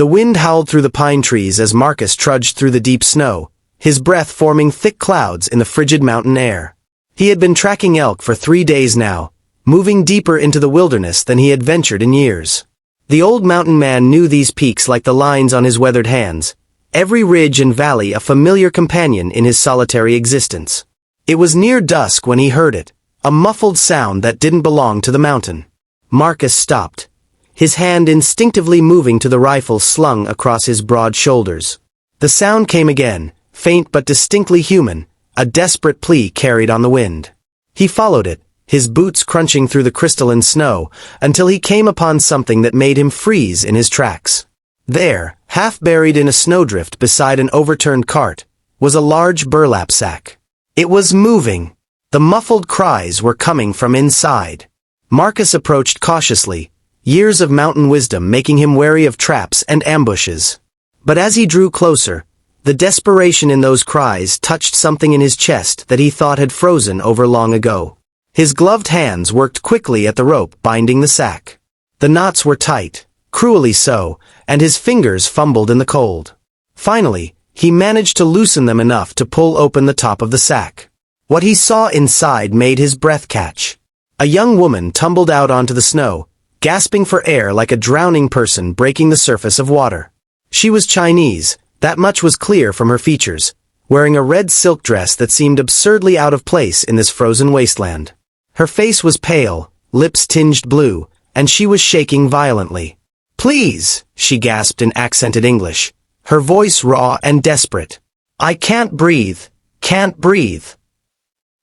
The wind howled through the pine trees as Marcus trudged through the deep snow, his breath forming thick clouds in the frigid mountain air. He had been tracking elk for 3 days now, moving deeper into the wilderness than he had ventured in years. The old mountain man knew these peaks like the lines on his weathered hands, every ridge and valley a familiar companion in his solitary existence. It was near dusk when he heard it, a muffled sound that didn't belong to the mountain. Marcus stopped, his hand instinctively moving to the rifle slung across his broad shoulders. The sound came again, faint but distinctly human, a desperate plea carried on the wind. He followed it, his boots crunching through the crystalline snow, until he came upon something that made him freeze in his tracks. There, half buried in a snowdrift beside an overturned cart, was a large burlap sack. It was moving. The muffled cries were coming from inside. Marcus approached cautiously, years of mountain wisdom making him wary of traps and ambushes. But as he drew closer, the desperation in those cries touched something in his chest that he thought had frozen over long ago. His gloved hands worked quickly at the rope binding the sack. The knots were tight, cruelly so, and his fingers fumbled in the cold. Finally, he managed to loosen them enough to pull open the top of the sack. What he saw inside made his breath catch. A young woman tumbled out onto the snow, gasping for air like a drowning person breaking the surface of water. She was Chinese, that much was clear from her features, wearing a red silk dress that seemed absurdly out of place in this frozen wasteland. Her face was pale, lips tinged blue, and she was shaking violently. "Please," she gasped in accented English, her voice raw and desperate. "I can't breathe, can't breathe."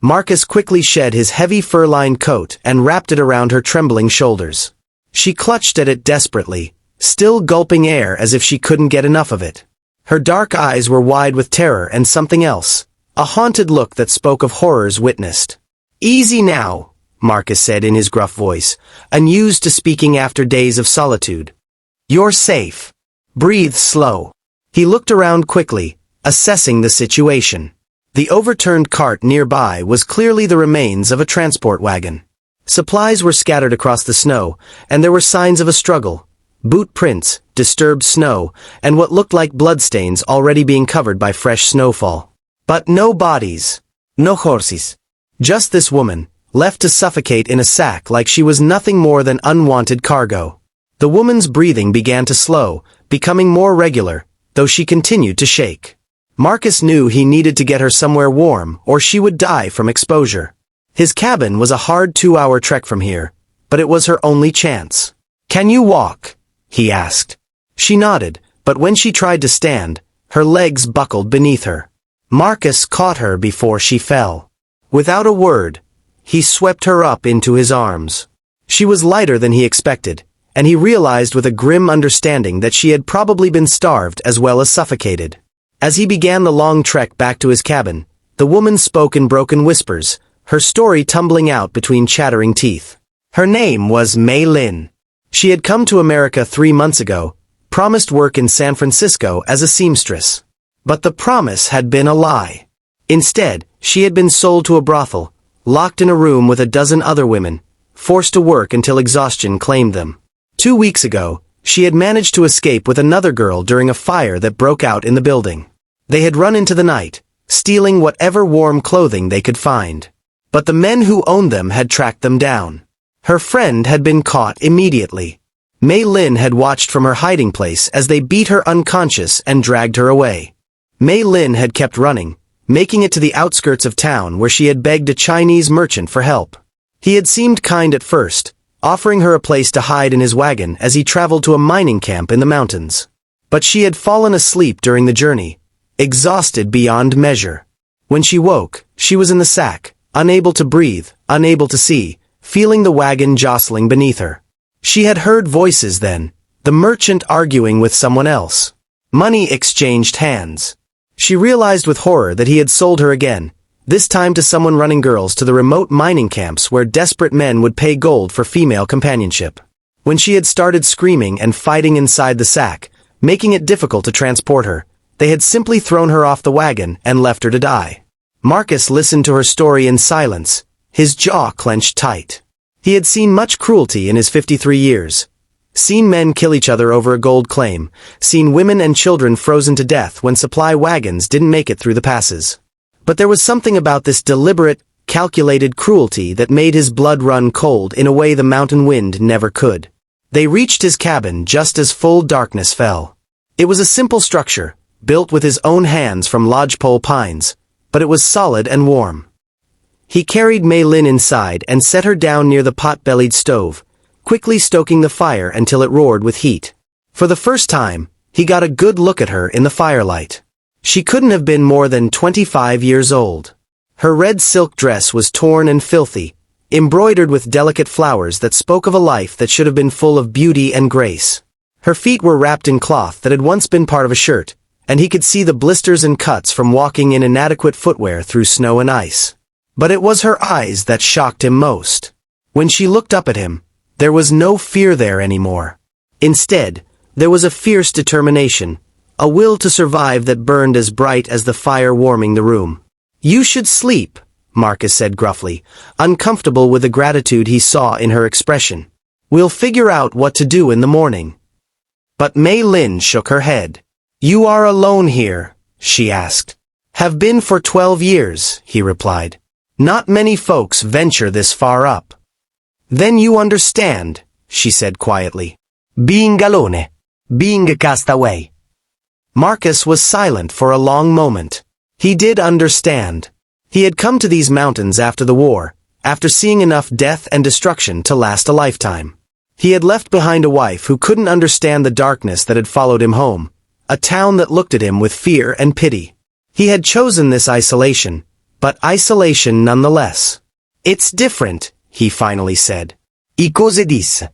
Marcus quickly shed his heavy fur-lined coat and wrapped it around her trembling shoulders. She clutched at it desperately, still gulping air as if she couldn't get enough of it. Her dark eyes were wide with terror and something else, a haunted look that spoke of horrors witnessed. "Easy now," Marcus said in his gruff voice, unused to speaking after days of solitude. "You're safe. Breathe slow." He looked around quickly, assessing the situation. The overturned cart nearby was clearly the remains of a transport wagon. Supplies were scattered across the snow, and there were signs of a struggle. Boot prints, disturbed snow, and what looked like bloodstains already being covered by fresh snowfall. But no bodies. No horses. Just this woman, left to suffocate in a sack like she was nothing more than unwanted cargo. The woman's breathing began to slow, becoming more regular, though she continued to shake. Marcus knew he needed to get her somewhere warm or she would die from exposure. His cabin was a hard 2-hour trek from here, but it was her only chance. "Can you walk?" he asked. She nodded, but when she tried to stand, her legs buckled beneath her. Marcus caught her before she fell. Without a word, he swept her up into his arms. She was lighter than he expected, and he realized with a grim understanding that she had probably been starved as well as suffocated. As he began the long trek back to his cabin, the woman spoke in broken whispers, her story tumbling out between chattering teeth. Her name was Mei Lin. She had come to America 3 months ago, promised work in San Francisco as a seamstress. But the promise had been a lie. Instead, she had been sold to a brothel, locked in a room with a dozen other women, forced to work until exhaustion claimed them. 2 weeks ago, she had managed to escape with another girl during a fire that broke out in the building. They had run into the night, stealing whatever warm clothing they could find. But the men who owned them had tracked them down. Her friend had been caught immediately. Mei Lin had watched from her hiding place as they beat her unconscious and dragged her away. Mei Lin had kept running, making it to the outskirts of town where she had begged a Chinese merchant for help. He had seemed kind at first, offering her a place to hide in his wagon as he traveled to a mining camp in the mountains. But she had fallen asleep during the journey, exhausted beyond measure. When she woke, she was in the sack, unable to breathe, unable to see, feeling the wagon jostling beneath her. She had heard voices then, the merchant arguing with someone else. Money exchanged hands. She realized with horror that he had sold her again, this time to someone running girls to the remote mining camps where desperate men would pay gold for female companionship. When she had started screaming and fighting inside the sack, making it difficult to transport her, they had simply thrown her off the wagon and left her to die. Marcus listened to her story in silence, his jaw clenched tight. He had seen much cruelty in his 53 years, Seen men kill each other over a gold claim, seen women and children frozen to death when supply wagons didn't make it through the passes. But there was something about this deliberate, calculated cruelty that made his blood run cold in a way the mountain wind never could. They reached his cabin just as full darkness fell. It was a simple structure, built with his own hands from lodgepole pines, but it was solid and warm. He carried Mei Lin inside and set her down near the pot-bellied stove, quickly stoking the fire until it roared with heat. For the first time, he got a good look at her in the firelight. She couldn't have been more than 25 years old. Her red silk dress was torn and filthy, embroidered with delicate flowers that spoke of a life that should have been full of beauty and grace. Her feet were wrapped in cloth that had once been part of a shirt, and he could see the blisters and cuts from walking in inadequate footwear through snow and ice. But it was her eyes that shocked him most. When she looked up at him, there was no fear there anymore. Instead, there was a fierce determination, a will to survive that burned as bright as the fire warming the room. "You should sleep," Marcus said gruffly, uncomfortable with the gratitude he saw in her expression. "We'll figure out what to do in the morning." But Mei Lin shook her head. "You are alone here?" she asked. "Have been for 12 years, he replied. "Not many folks venture this far up." "Then you understand," she said quietly. "Being alone. Being a castaway." Marcus was silent for a long moment. He did understand. He had come to these mountains after the war, after seeing enough death and destruction to last a lifetime. He had left behind a wife who couldn't understand the darkness that had followed him home, a town that looked at him with fear and pity. He had chosen this isolation, but isolation nonetheless. "It's different," he finally said. "I cose dis?"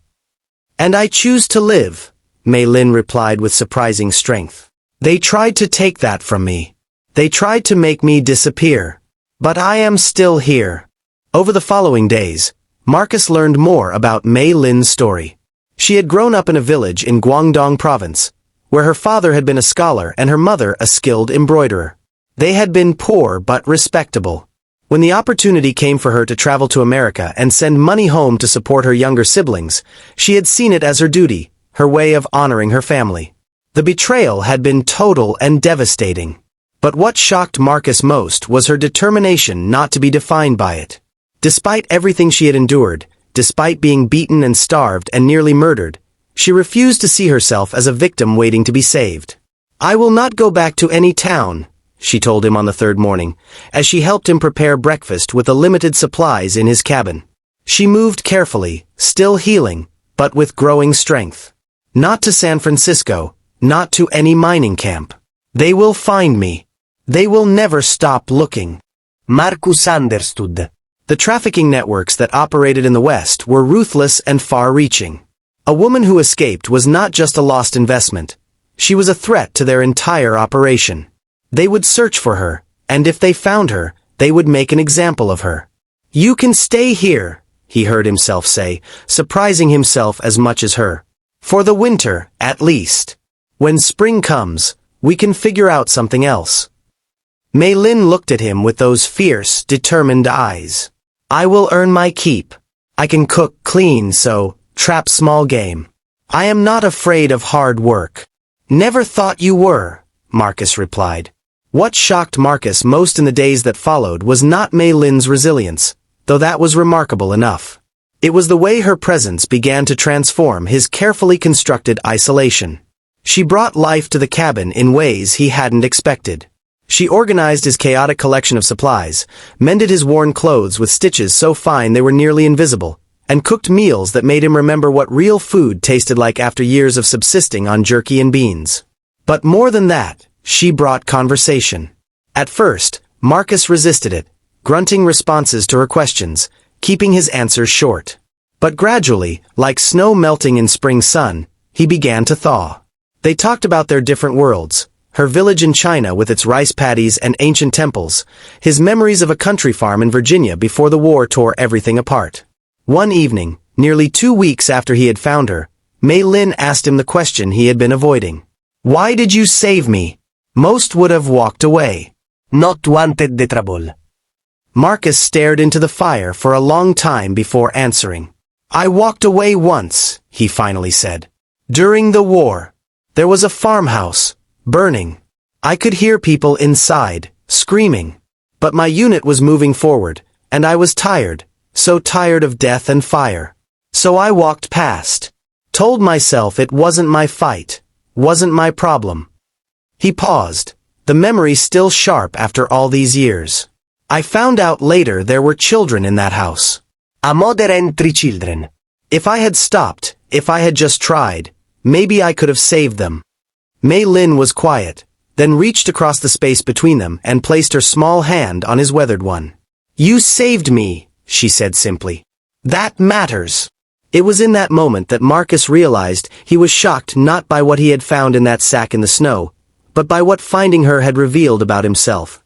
"And I choose to live," Mei Lin replied with surprising strength. "They tried to take that from me. They tried to make me disappear. But I am still here." Over the following days, Marcus learned more about Mei Lin's story. She had grown up in a village in Guangdong province, where her father had been a scholar and her mother a skilled embroiderer. They had been poor but respectable. When the opportunity came for her to travel to America and send money home to support her younger siblings, she had seen it as her duty, her way of honoring her family. The betrayal had been total and devastating. But what shocked Marcus most was her determination not to be defined by it. Despite everything she had endured, despite being beaten and starved and nearly murdered, she refused to see herself as a victim waiting to be saved. "I will not go back to any town," she told him on the third morning, as she helped him prepare breakfast with the limited supplies in his cabin. She moved carefully, still healing, but with growing strength. "Not to San Francisco, not to any mining camp. They will find me. They will never stop looking." Marcus understood. The trafficking networks that operated in the West were ruthless and far-reaching. A woman who escaped was not just a lost investment. She was a threat to their entire operation. They would search for her, and if they found her, they would make an example of her. "You can stay here," he heard himself say, surprising himself as much as her. "For the winter, at least. When spring comes, we can figure out something else." Mei Lin looked at him with those fierce, determined eyes. "I will earn my keep. I can cook, clean, trap small game. I am not afraid of hard work." "Never thought you were," Marcus replied. What shocked Marcus most in the days that followed was not Mei Lin's resilience, though that was remarkable enough. It was the way her presence began to transform his carefully constructed isolation. She brought life to the cabin in ways he hadn't expected. She organized his chaotic collection of supplies, mended his worn clothes with stitches so fine they were nearly invisible, and cooked meals that made him remember what real food tasted like after years of subsisting on jerky and beans. But more than that, she brought conversation. At first, Marcus resisted it, grunting responses to her questions, keeping his answers short. But gradually, like snow melting in spring sun, he began to thaw. They talked about their different worlds, her village in China with its rice paddies and ancient temples, his memories of a country farm in Virginia before the war tore everything apart. One evening, nearly 2 weeks after he had found her, Mei Lin asked him the question he had been avoiding. "Why did you save me?" Most would have walked away. "Not wanted the trouble." Marcus stared into the fire for a long time before answering. "I walked away once," he finally said. During the war, there was a farmhouse, burning. I could hear people inside, screaming. But my unit was moving forward, and I was tired, so tired of death and fire. So I walked past. Told myself it wasn't my fight, wasn't my problem. He paused, the memory still sharp after all these years. I found out later there were children in that house. A mother and 3 children. If I had stopped, if I had just tried, maybe I could have saved them. Mei Lin was quiet, then reached across the space between them and placed her small hand on his weathered one. You saved me, she said simply. That matters. It was in that moment that Marcus realized he was shocked not by what he had found in that sack in the snow, but by what finding her had revealed about himself.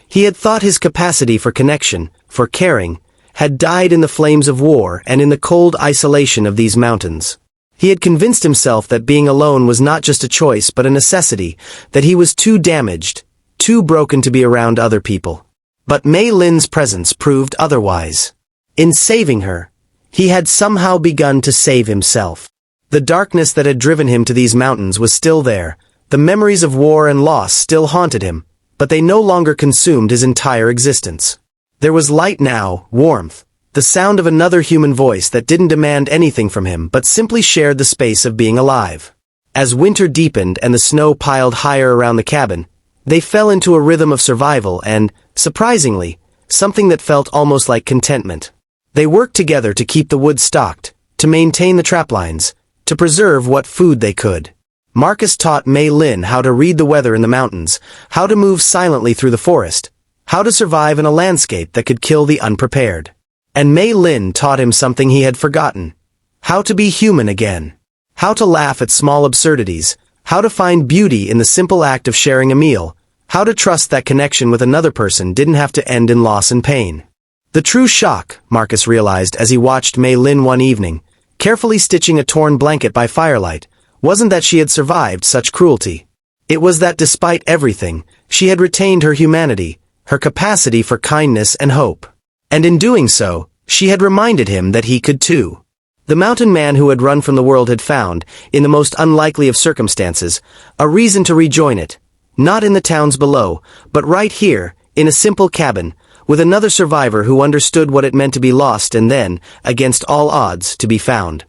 He had thought his capacity for connection, for caring, had died in the flames of war and in the cold isolation of these mountains. He had convinced himself that being alone was not just a choice but a necessity, that he was too damaged, too broken to be around other people. But Mei Lin's presence proved otherwise. In saving her, he had somehow begun to save himself. The darkness that had driven him to these mountains was still there, the memories of war and loss still haunted him, but they no longer consumed his entire existence. There was light now, warmth, the sound of another human voice that didn't demand anything from him but simply shared the space of being alive. As winter deepened and the snow piled higher around the cabin, they fell into a rhythm of survival and, surprisingly, something that felt almost like contentment. They worked together to keep the wood stocked, to maintain the traplines, to preserve what food they could. Marcus taught Mei Lin how to read the weather in the mountains, how to move silently through the forest, how to survive in a landscape that could kill the unprepared. And Mei Lin taught him something he had forgotten. How to be human again. How to laugh at small absurdities, how to find beauty in the simple act of sharing a meal, how to trust that connection with another person didn't have to end in loss and pain. The true shock, Marcus realized as he watched Mei Lin one evening, carefully stitching a torn blanket by firelight, wasn't that she had survived such cruelty. It was that despite everything, she had retained her humanity, her capacity for kindness and hope. And in doing so, she had reminded him that he could too. The mountain man who had run from the world had found, in the most unlikely of circumstances, a reason to rejoin it, not in the towns below, but right here, in a simple cabin, with another survivor who understood what it meant to be lost and then, against all odds, to be found.